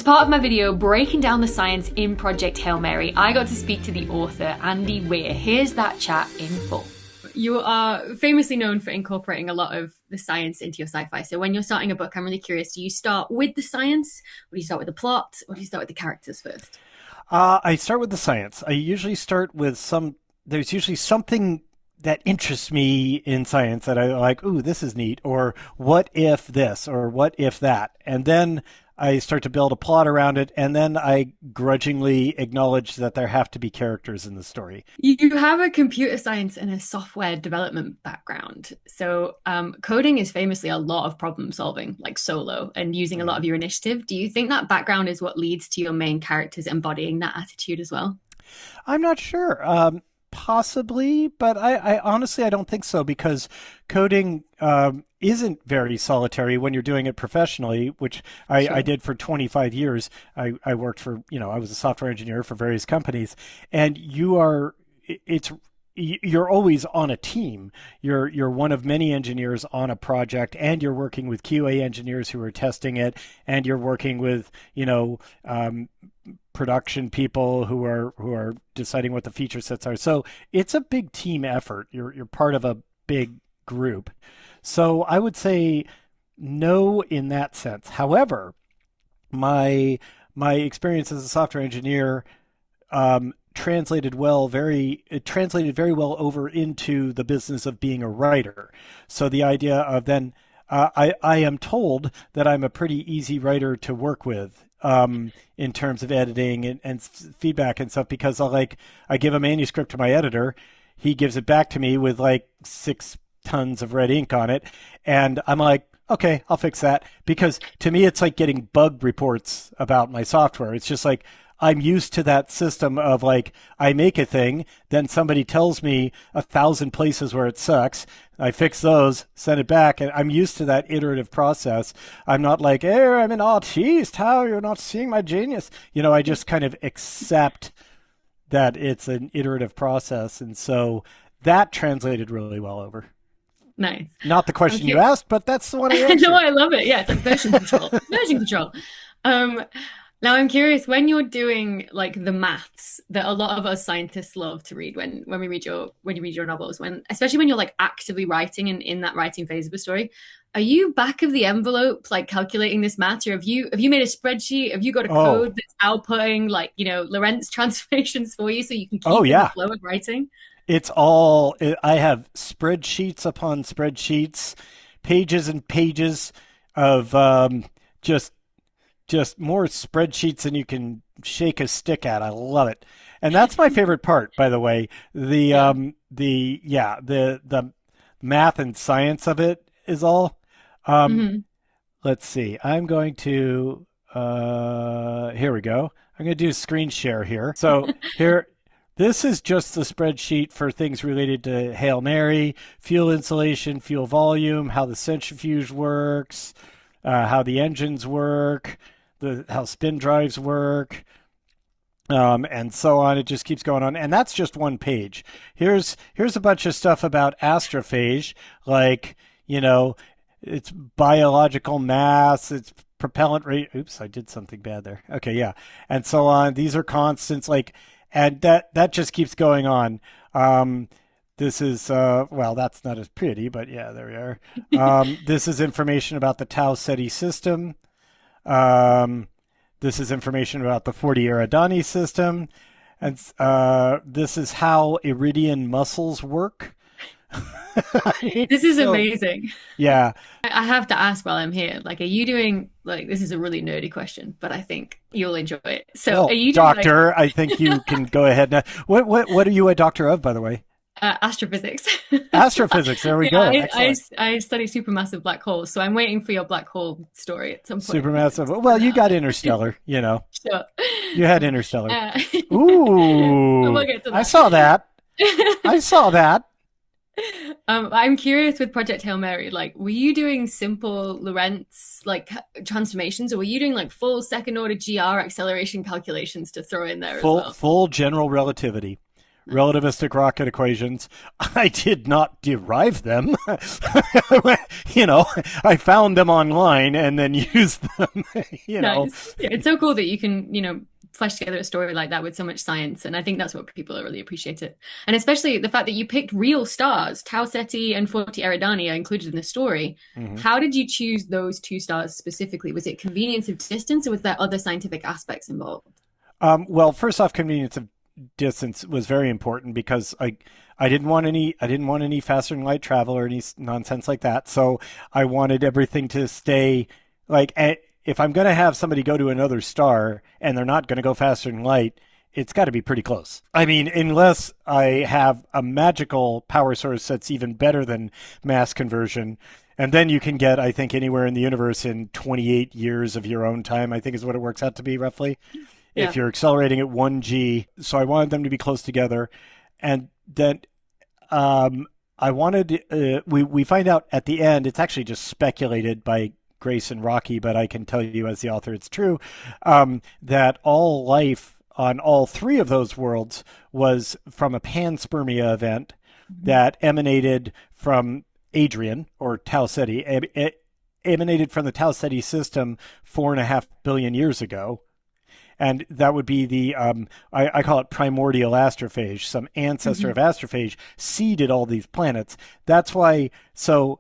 As part of my video breaking down the science in Project Hail Mary, I got to speak to the author, Andy Weir. Here's that chat in full. You are famously known for incorporating a lot of the science into your sci-fi. So when you're starting a book, I'm really curious, do you start with the science, or do you start with the plot, or do you start with the characters first? I start with the science. I usually start with there's usually something that interests me in science that I like, ooh, this is neat, or what if this, or what if that. And then I start to build a plot around it, and then I grudgingly acknowledge that there have to be characters in the story. You have a computer science and a software development background. So coding is famously a lot of problem solving, like solo, and using a lot of your initiative. Do you think that background is what leads to your main characters embodying that attitude as well? I'm not sure. Possibly, but I honestly, I don't think so, because coding isn't very solitary when you're doing it professionally, which I did for 25 years. I worked for, I was a software engineer for various companies, and you're always on a team. You're one of many engineers on a project, and you're working with QA engineers who are testing it, and you're working with, production people who are deciding what the feature sets are. So it's a big team effort. You're part of a big group. So I would say no in that sense. However, my experience as a software engineer translated very well over into the business of being a writer. So the idea of then I am told that I'm a pretty easy writer to work with in terms of editing and feedback and stuff, because I give a manuscript to my editor, he gives it back to me with like 6 tons of red ink on it, and I'm like, okay, I'll fix that, because to me it's like getting bug reports about my software. It's just like I'm used to that system of like, I make a thing, then somebody tells me 1,000 places where it sucks. I fix those, send it back, and I'm used to that iterative process. I'm not like, hey, I'm an artist, how you're not seeing my genius? I just kind of accept that it's an iterative process. And so that translated really well over. Nice. Not the question you asked, but that's the one I answered. No, I love it. Yeah, it's like version control. Version control. Now I'm curious, when you're doing like the maths that a lot of us scientists love to read when you read your novels, especially when you're like actively writing and in that writing phase of a story, are you back of the envelope like calculating this math, or have you made a spreadsheet? Have you got a code that's outputting like Lorentz transformations for you so you can keep in the flow of writing? I have spreadsheets upon spreadsheets, pages and pages of just more spreadsheets than you can shake a stick at. I love it. And that's my favorite part, by the way. The math and science of it is all. Let's see. I'm going to here we go. I'm going to do screen share here. So here, this is just the spreadsheet for things related to Hail Mary, fuel insulation, fuel volume, how the centrifuge works, how the engines work, how spin drives work, and so on. It just keeps going on, and that's just one page. Here's a bunch of stuff about astrophage, like it's biological mass, it's propellant rate. Oops, I did something bad there. Okay, yeah, and so on. These are constants, and that just keeps going on. This is, that's not as pretty, but yeah, there we are. This is information about the Tau Ceti system. This is information about the 40 Eridani system. And this is how iridian muscles work. This is amazing. Yeah. I have to ask while I'm here, are you doing, this is a really nerdy question, but I think you'll enjoy it. So are you doing, doctor, I think you can go ahead now. What are you a doctor of, by the way? Astrophysics. Astrophysics. There we go. I study supermassive black holes, so I'm waiting for your black hole story at some point. Supermassive. Well, you got Interstellar, Sure. You had Interstellar. Ooh. We'll get to that. I saw that. I'm curious with Project Hail Mary, were you doing simple Lorentz transformations, or were you doing full second order GR acceleration calculations to throw in there as well? Full general relativity. Nice. relativistic rocket equations. I did not derive them. you know, I found them online and then used them, you know. Nice. Yeah, it's so cool that you can, flesh together a story like that with so much science. And I think that's what people really appreciate it. And especially the fact that you picked real stars, Tau Ceti and 40 Eridani are included in the story. Mhm. How did you choose those two stars specifically? Was it convenience of distance or was there other scientific aspects involved? Well, first off, convenience of distance was very important because I didn't want any faster than light travel or any nonsense like that. So I wanted everything to stay like if I'm going to have somebody go to another star and they're not going to go faster than light, it's got to be pretty close. I mean, unless I have a magical power source that's even better than mass conversion. And then you can get, I think, anywhere in the universe in 28 years of your own time, I think is what it works out to be roughly, if Yeah. you're accelerating at 1G. So I wanted them to be close together. And then I wanted, we find out at the end, it's actually just speculated by Grace and Rocky, but I can tell you as the author it's true, that all life on all three of those worlds was from a panspermia event Mhm. that emanated from Adrian or Tau Ceti, emanated from the Tau Ceti system 4.5 billion years ago. And that would be I call it primordial astrophage. Some ancestor Mhm. of astrophage seeded all these planets. That's why, so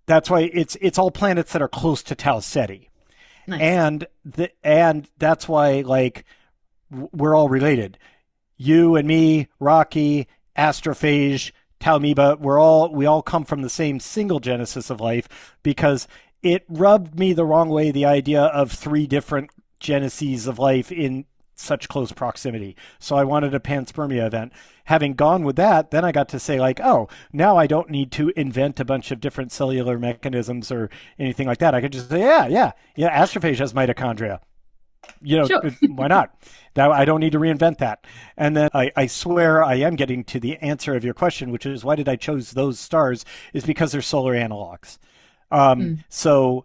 that's why it's all planets that are close to Tau Ceti. Nice. And that's why, like, we're all related. You and me, Rocky, astrophage, Taumiba, we all come from the same single genesis of life because it rubbed me the wrong way, the idea of three different geneses of life in such close proximity. So I wanted a panspermia event. Having gone with that, then I got to say, like, oh, now I don't need to invent a bunch of different cellular mechanisms or anything like that. I could just say, yeah, astrophage has mitochondria. Sure. Why not? Now I don't need to reinvent that. And then I swear I am getting to the answer of your question, which is why did I choose those stars? Is because they're solar analogs. Mm.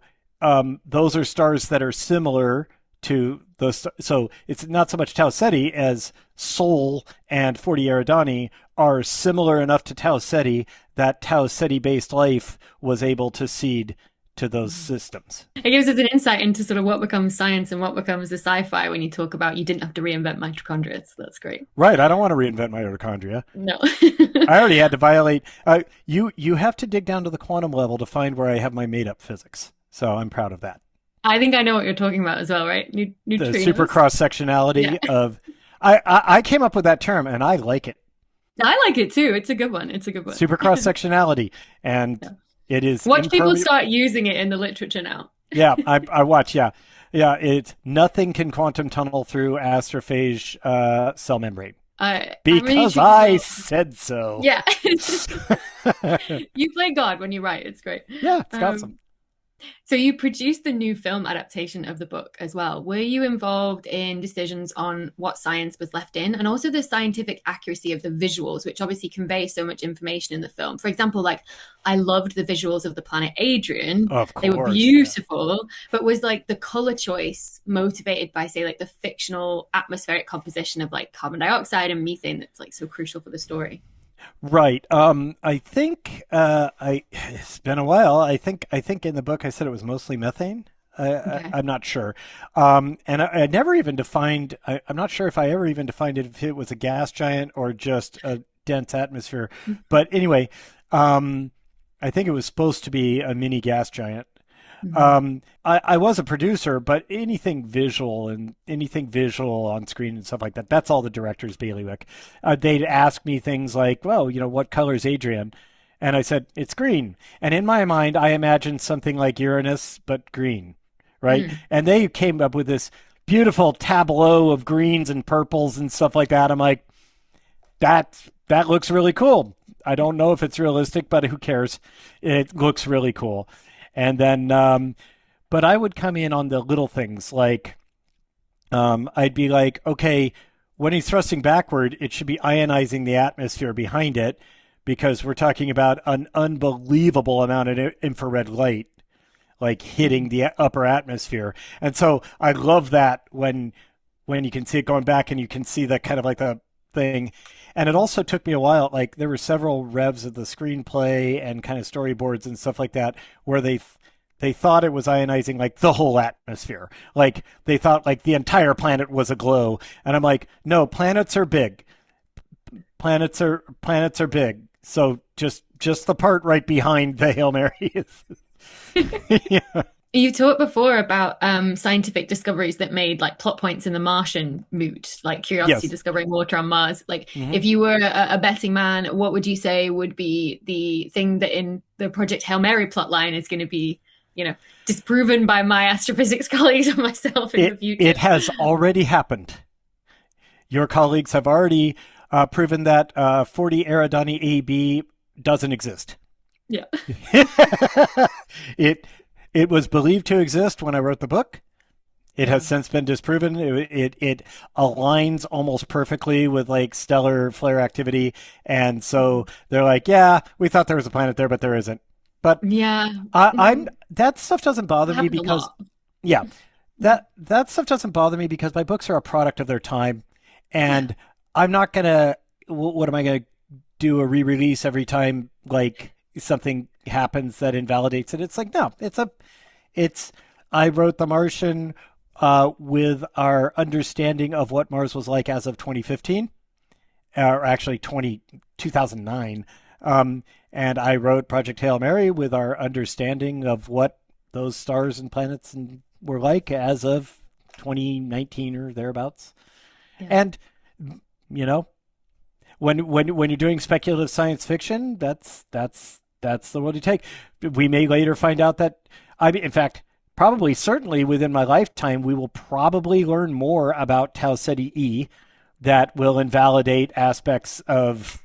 Those are stars that are similar to those. So it's not so much Tau Ceti as Sol and 40 Eridani are similar enough to Tau Ceti that Tau Ceti based life was able to seed to those systems. It gives us an insight into sort of what becomes science and what becomes the sci-fi when you talk about you didn't have to reinvent mitochondria. So that's great. Right. I don't want to reinvent mitochondria. No. I already had to violate. You have to dig down to the quantum level to find where I have my made up physics. So I'm proud of that. I think I know what you're talking about as well, right? The super Neutrinos. cross Yeah. sectionality of. I came up with that term and I like it. I like it too. It's a good one. It's a good one. Super cross sectionality, and Yeah. it is Watch people impermeable. start using it in the literature now. Yeah, I watch. Yeah, yeah. It's nothing can quantum tunnel through astrophage cell membrane I'm really because intrigued as I well. said so. Yeah. You play God when you write. It's great. Yeah, it's awesome. Um, So you produced the new film adaptation of the book as well. Were you involved in decisions on what science was left in and also the scientific accuracy of the visuals, which obviously convey so much information in the film? For example, like I loved the visuals of the planet Adrian. Of They were course, yeah. beautiful, but was like the color choice motivated by, say, like the fictional atmospheric composition of like carbon dioxide and methane that's like so crucial for the story? Right. I think I it's been a while. I think in the book I said it was mostly methane. Okay. I'm not sure. And I never even defined. I'm not sure if I ever even defined it if it was a gas giant or just a dense atmosphere. But anyway, I think it was supposed to be a mini gas giant. Mhm. I was a producer, but anything visual on screen and stuff like that, that's all the director's bailiwick. They'd ask me things like, well, what color is Adrian? And I said, it's green. And in my mind, I imagined something like Uranus, but green, right? Mm. And they came up with this beautiful tableau of greens and purples and stuff like that. I'm like, that looks really cool. I don't know if it's realistic, but who cares? It looks really cool. And then, but I would come in on the little things like I'd be like, okay, when he's thrusting backward, it should be ionizing the atmosphere behind it because we're talking about an unbelievable amount of infrared light like hitting the upper atmosphere. And so I love that when you can see it going back and you can see the kind of like thing. And it also took me a while. Like there were several revs of the screenplay and kind of storyboards and stuff like that where they thought it was ionizing like the whole atmosphere. Like they thought like the entire planet was aglow. And I'm like, no, planets are big. Planets are big. So just the part right behind the Hail Mary is. Yeah. You talked before about scientific discoveries that made like plot points in The Martian moot, like Curiosity Yes. discovering water on Mars. Like, Hmm. if you were a betting man, what would you say would be the thing that in the Project Hail Mary plotline is going to be, disproven by my astrophysics colleagues and myself in the future? It has already happened. Your colleagues have already proven that 40 Eridani AB doesn't exist. Yeah. It was believed to exist when I wrote the book. It has since been disproven. It aligns almost perfectly with like stellar flare activity, and so they're like, yeah, we thought there was a planet there, but there isn't. But Yeah. I'm that stuff doesn't bother It me happens a because lot. yeah, that stuff doesn't bother me because my books are a product of their time, and I'm not gonna. What am I gonna do? A re-release every time like something happens that invalidates it? It's like no, it's. I wrote The Martian with our understanding of what Mars was like as of 2015, or actually 2009. And I wrote Project Hail Mary with our understanding of what those stars and planets were like as of 2019 or thereabouts. Yeah. And you know, when you're doing speculative science fiction, that's the road you take. We may later find out that in fact, probably certainly within my lifetime, we will probably learn more about Tau Ceti E that will invalidate aspects of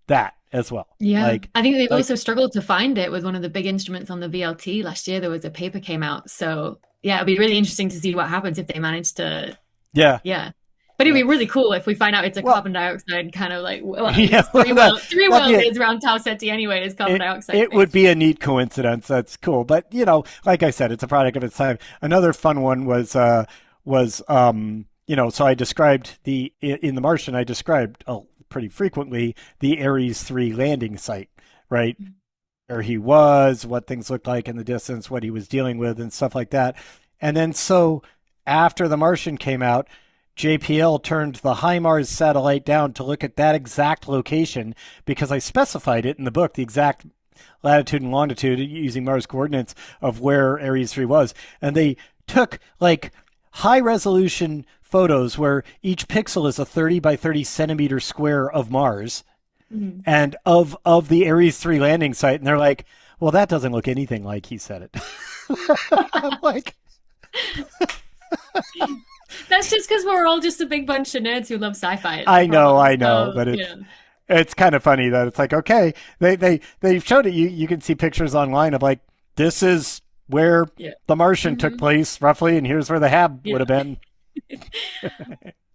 that as well. Yeah, Like, I think they've also struggled to find it with one of the big instruments on the VLT. Last year, there was a paper came out. So yeah, it'll be really interesting to see what happens if they manage to, yeah. yeah. But it'd be really cool if we find out it's a Well, carbon dioxide kind of like, well, yeah, it's three that'd be worlds around Tau Ceti anyway, is carbon dioxide it would be a neat coincidence. That's cool. But like I said, it's a product of its time. Another fun one so I described in The Martian, I described pretty frequently the Ares 3 landing site, right? Where he was, what things looked like in the distance, what he was dealing with, and stuff like that. And then so after The Martian came out, JPL turned the HIMARS satellite down to look at that exact location because I specified it in the book, the exact latitude and longitude using Mars coordinates of where Ares 3 was. And they took like high resolution photos where each pixel is a 30 by 30 centimeter square of Mars and of the Ares 3 landing site. And they're like, well, that doesn't look anything like he said it. I'm like, That's just because we're all just a big bunch of nerds who love sci-fi. I know, So, but it's kind of funny that it's like, okay, they showed it. You can see pictures online of like, this is where The Martian took place roughly, and here's where the Hab would have been.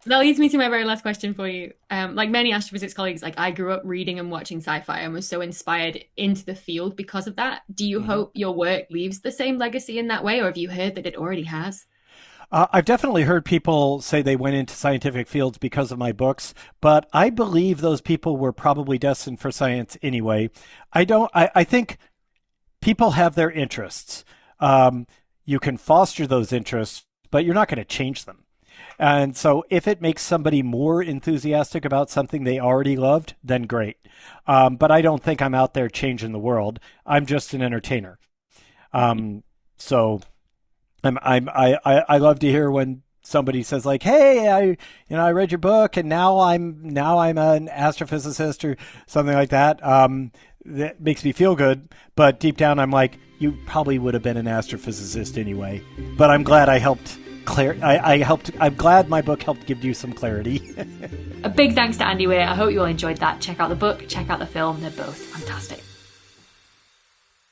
That leads me to my very last question for you. Like many astrophysics colleagues, like I grew up reading and watching sci-fi and was so inspired into the field because of that. Do you hope your work leaves the same legacy in that way, or have you heard that it already has? I've definitely heard people say they went into scientific fields because of my books, but I believe those people were probably destined for science anyway. I think people have their interests. You can foster those interests, but you're not going to change them. And so if it makes somebody more enthusiastic about something they already loved, then great. But I don't think I'm out there changing the world. I'm just an entertainer. So I love to hear when somebody says like, "Hey, I read your book and now I'm an astrophysicist," or something like that. That makes me feel good, but deep down I'm like, you probably would have been an astrophysicist anyway. But I'm glad I helped I'm glad my book helped give you some clarity. A big thanks to Andy Weir. I hope you all enjoyed that. Check out the book, check out the film. They're both fantastic.